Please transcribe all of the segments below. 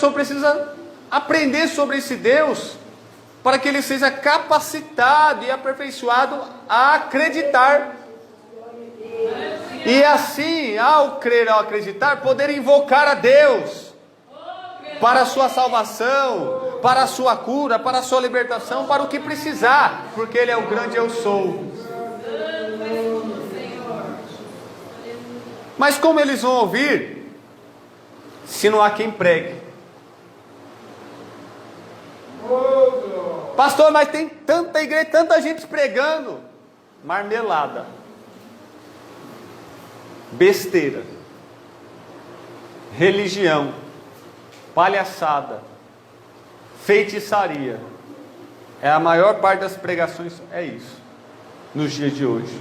pessoa precisa aprender sobre esse Deus, para que ele seja capacitado e aperfeiçoado a acreditar. E assim, ao crer, ao acreditar, poder invocar a Deus para a sua salvação, para a sua cura, para a sua libertação, para o que precisar, porque Ele é o grande eu sou. Mas como eles vão ouvir, se não há quem pregue? Pastor, mas tem tanta igreja, tanta gente pregando. Marmelada, besteira, religião, palhaçada, feitiçaria. É a maior parte das pregações, é isso, nos dias de hoje.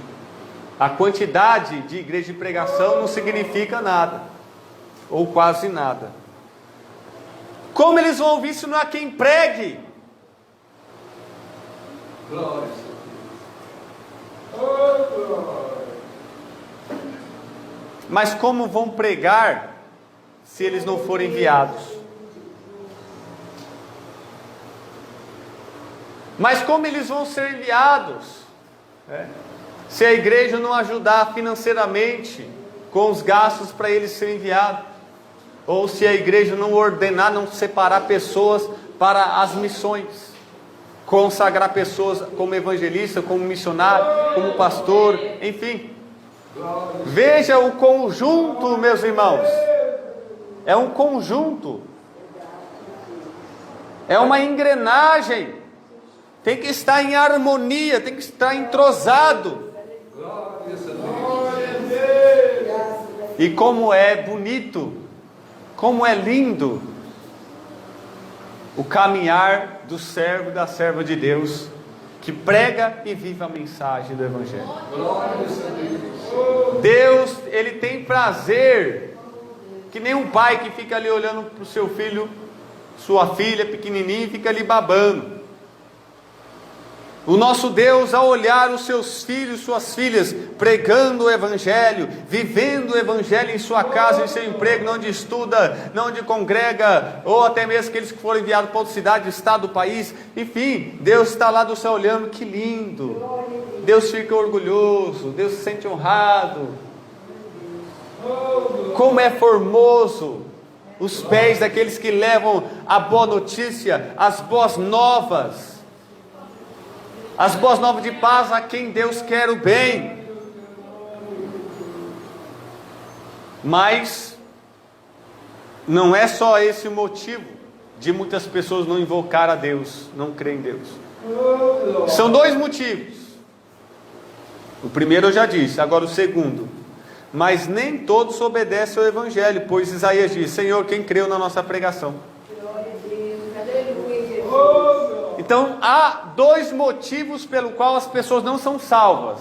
A quantidade de igreja de pregação não significa nada, ou quase nada. Como eles vão ouvir se não há quem pregue? Glória a Deus. Oh, glória. Mas como vão pregar se eles não forem enviados? Mas como eles vão ser enviados? Se a igreja não ajudar financeiramente com os gastos para eles serem enviados, ou se a igreja não ordenar, não separar pessoas para as missões, consagrar pessoas como evangelista, como missionário, como pastor, enfim. Veja o conjunto, meus irmãos. É um conjunto, é uma engrenagem. Tem que estar em harmonia, tem que estar entrosado. E como é bonito, como é lindo o caminhar do servo e da serva de Deus, que prega e vive a mensagem do Evangelho. Deus, Ele tem prazer, que nem um pai que fica ali olhando para o seu filho, sua filha pequenininha, e fica ali babando. O nosso Deus, ao olhar os seus filhos, suas filhas, pregando o Evangelho, vivendo o Evangelho em sua casa, em seu emprego, onde estuda, onde congrega, ou até mesmo aqueles que foram enviados para outra cidade, estado, país, enfim, Deus está lá do céu olhando, que lindo. Deus fica orgulhoso, Deus se sente honrado. Como é formoso os pés daqueles que levam a boa notícia, as boas novas. As boas novas de paz a quem Deus quer o bem. Mas não é só esse o motivo de muitas pessoas não invocar a Deus, não crer em Deus. São dois motivos. O primeiro eu já disse, agora o segundo. Mas nem todos obedecem ao Evangelho, pois Isaías diz: Senhor, quem creu na nossa pregação? Então há dois motivos pelo qual as pessoas não são salvas.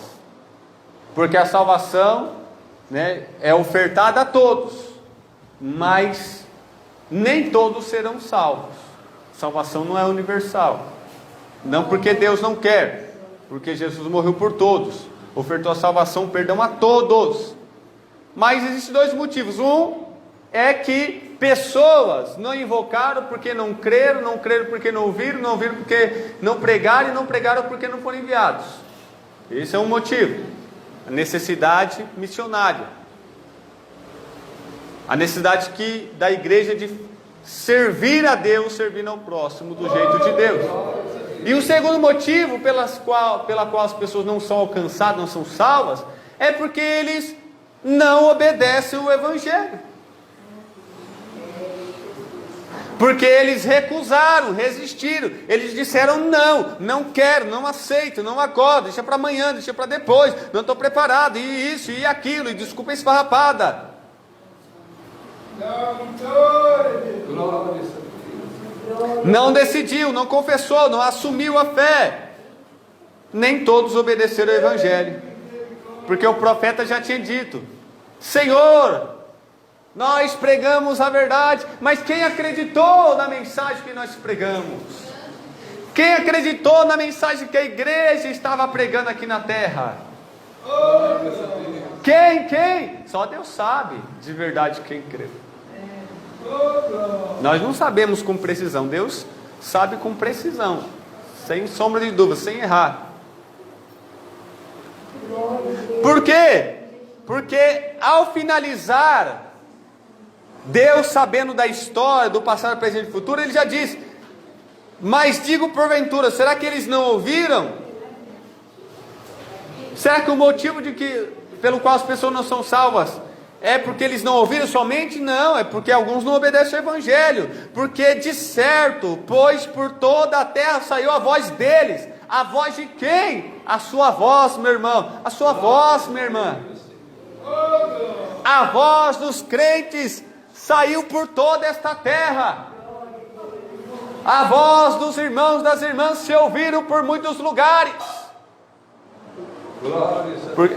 Porque a salvação, é ofertada a todos, mas nem todos serão salvos. Salvação não é universal. Não porque Deus não quer, porque Jesus morreu por todos, ofertou a salvação, perdão a todos. Mas existem dois motivos. Um é que pessoas não invocaram porque não creram porque não ouviram porque não pregaram, e não pregaram porque não foram enviados. Esse é um motivo. A necessidade missionária. A necessidade da igreja de servir a Deus, servindo ao próximo do jeito de Deus. E o segundo motivo pela qual as pessoas não são alcançadas, não são salvas, é porque eles não obedecem o Evangelho. Porque eles recusaram, resistiram. Eles disseram: não quero, não aceito, não agora, deixa para amanhã, deixa para depois, não estou preparado, e isso, e aquilo, e desculpa a esfarrapada. Não decidiu, não confessou, não assumiu a fé. Nem todos obedeceram ao Evangelho. Porque o profeta já tinha dito: Senhor, nós pregamos a verdade, mas quem acreditou na mensagem que nós pregamos? Quem acreditou na mensagem que a igreja estava pregando aqui na terra? Quem? Só Deus sabe de verdade quem creu. Nós não sabemos com precisão, Deus sabe com precisão, sem sombra de dúvida, sem errar. Por quê? Porque ao finalizar, Deus, sabendo da história, do passado, presente e futuro, Ele já diz: mas digo porventura, será que eles não ouviram? Será que o motivo pelo qual as pessoas não são salvas é porque eles não ouviram somente? Não, é porque alguns não obedecem ao Evangelho. Porque de certo, pois por toda a terra saiu a voz deles. A voz de quem? A sua voz, meu irmão. A sua voz, minha irmã. A voz dos crentes saiu por toda esta terra. A voz dos irmãos, das irmãs se ouviram por muitos lugares. Porque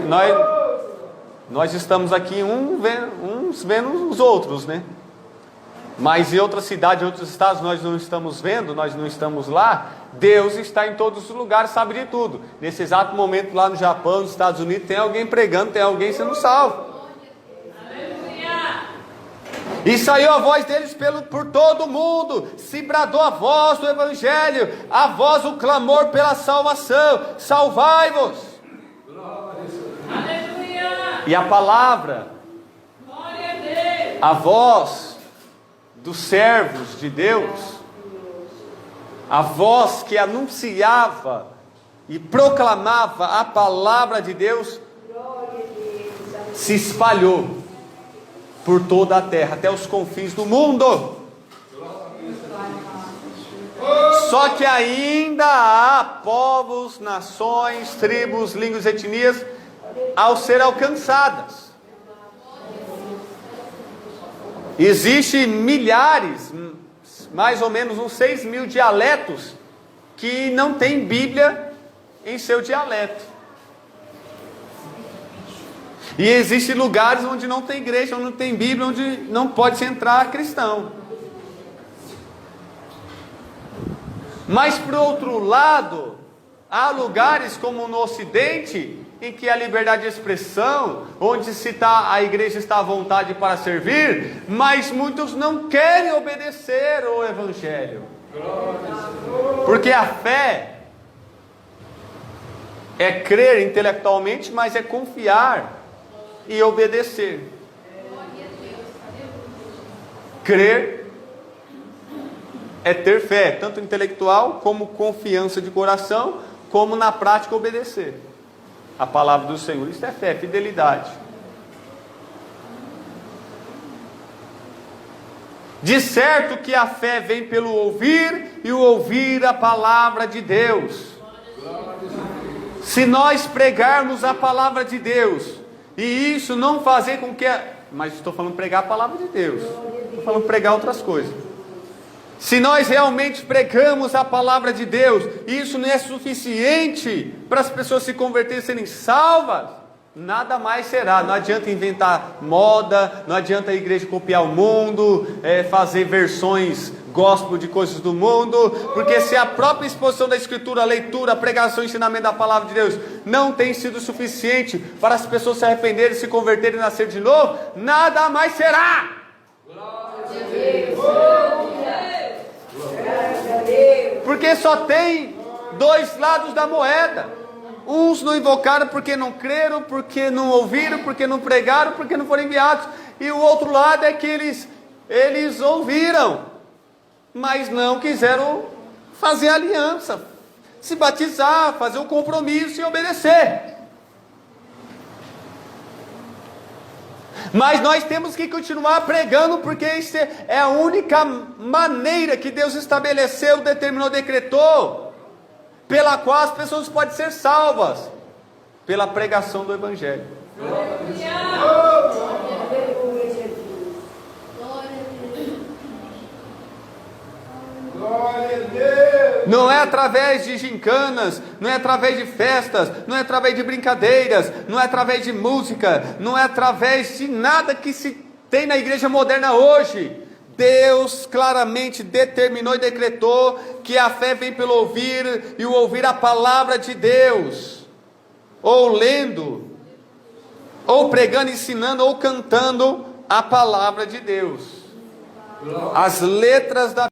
nós estamos aqui uns vendo os outros, né? Mas em outra cidade, em outros estados, nós não estamos vendo, nós não estamos lá. Deus está em todos os lugares, sabe de tudo. Nesse exato momento lá no Japão, nos Estados Unidos, tem alguém pregando, tem alguém sendo salvo. E saiu a voz deles por todo o mundo, se bradou a voz do Evangelho, a voz, o clamor pela salvação: salvai-vos. E a palavra, a voz dos servos de Deus, a voz que anunciava e proclamava a palavra de Deus, se espalhou por toda a terra, até os confins do mundo. Só que ainda há povos, nações, tribos, línguas, etnias ao ser alcançadas. Existem milhares, mais ou menos uns 6.000 dialetos que não tem Bíblia em seu dialeto. E existem lugares onde não tem igreja, onde não tem Bíblia, onde não pode entrar cristão. Mas por outro lado, há lugares como no Ocidente, em que a liberdade de expressão, onde a igreja está à vontade para servir, mas muitos não querem obedecer ao Evangelho. Porque a fé é crer intelectualmente, mas é confiar e obedecer. Crer é ter fé, tanto intelectual como confiança de coração, como na prática obedecer a palavra do Senhor. Isso é fé, fidelidade. De certo que a fé vem pelo ouvir, e o ouvir a palavra de Deus. Se nós pregarmos a palavra de Deus, e isso não fazer com que... Mas estou falando pregar a palavra de Deus, estou falando pregar outras coisas. Se nós realmente pregamos a palavra de Deus, e isso não é suficiente para as pessoas se converterem e serem salvas, nada mais será. Não adianta inventar moda, não adianta a igreja copiar o mundo, fazer versões gospel de coisas do mundo, porque se a própria exposição da Escritura, a leitura, a pregação, o ensinamento da palavra de Deus não tem sido suficiente para as pessoas se arrependerem, se converterem e nascer de novo, nada mais será. Glória a Deus. Porque só tem dois lados da moeda. Uns não invocaram porque não creram, porque não ouviram, porque não pregaram, porque não foram enviados. E o outro lado é que eles ouviram, mas não quiseram fazer aliança, se batizar, fazer o compromisso e obedecer. Mas nós temos que continuar pregando, porque isso é a única maneira que Deus estabeleceu, determinou, decretou, pela qual as pessoas podem ser salvas, pela pregação do Evangelho. Não é através de gincanas, não é através de festas, não é através de brincadeiras, não é através de música, não é através de nada que se tem na igreja moderna hoje. Deus claramente determinou e decretou que a fé vem pelo ouvir, e o ouvir a palavra de Deus, ou lendo, ou pregando, ensinando, ou cantando a palavra de Deus. As letras da